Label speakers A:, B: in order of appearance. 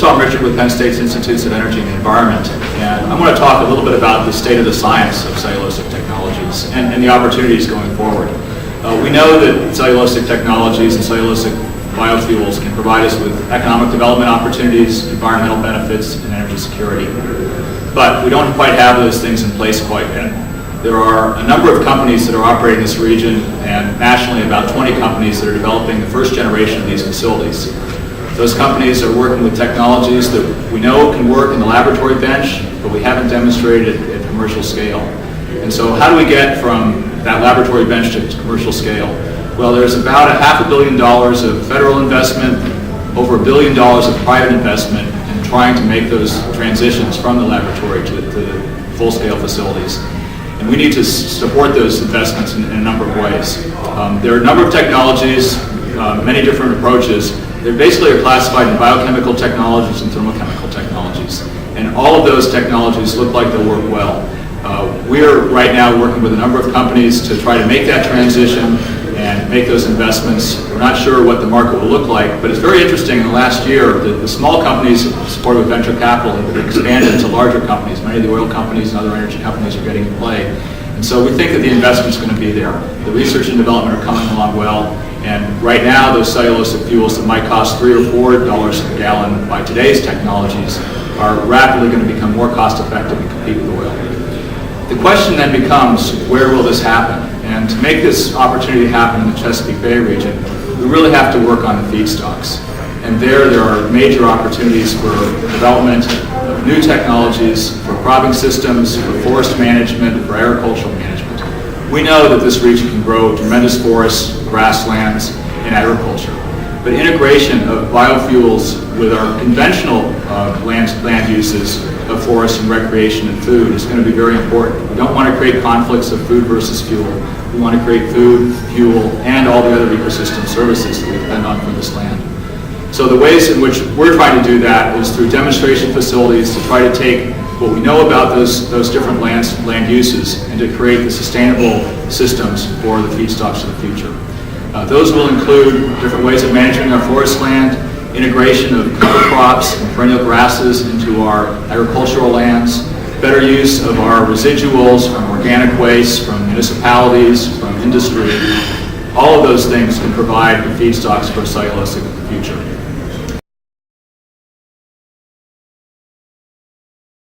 A: Tom Richard with Penn State's Institutes of Energy and the Environment, and I want to talk a little bit about the state of the science of cellulosic technologies and the opportunities going forward. We know that cellulosic technologies and cellulosic biofuels can provide us with economic development opportunities, environmental benefits, and energy security. But we don't quite have those things in place quite yet. There are a number of companies that are operating in this region, and nationally about 20 companies that are developing the first generation of these facilities. Those companies are working with technologies that we know can work in the laboratory bench, but we haven't demonstrated at commercial scale. And so how do we get from that laboratory bench to commercial scale? Well, there's about $500 million of federal investment, over $1 billion of private investment in trying to make those transitions from the laboratory to the full-scale facilities. And we need to support those investments in a number of ways. There are a number of technologies, many different approaches. They basically are classified in biochemical technologies and thermochemical technologies. And all of those technologies look like they'll work well. We're right now working with a number of companies to try to make that transition and make those investments. We're not sure what the market will look like, but it's very interesting. In the last year, the small companies supported with venture capital have expanded into larger companies. Many of the oil companies and other energy companies are getting in play. And so we think that the investment's going to be there. The research and development are coming along well. And right now, those cellulosic fuels that might cost $3 or $4 a gallon by today's technologies are rapidly going to become more cost-effective and compete with oil. The question then becomes, where will this happen? And to make this opportunity happen in the Chesapeake Bay region, we really have to work on the feedstocks. And there are major opportunities for development of new technologies, for cropping systems, for forest management, for agricultural management. We know that this region can grow tremendous forests, grasslands, and agriculture. But integration of biofuels with our conventional land uses of forest and recreation and food is going to be very important. We don't want to create conflicts of food versus fuel. We want to create food, fuel, and all the other ecosystem services that we depend on from this land. So the ways in which we're trying to do that is through demonstration facilities to try to take what we know about those different land uses and to create the sustainable systems for the feedstocks of the future. Those will include different ways of managing our forest land, integration of cover crops and perennial grasses into our agricultural lands, better use of our residuals from organic waste, from municipalities, from industry. All of those things can provide the feedstocks for cellulosic of the future.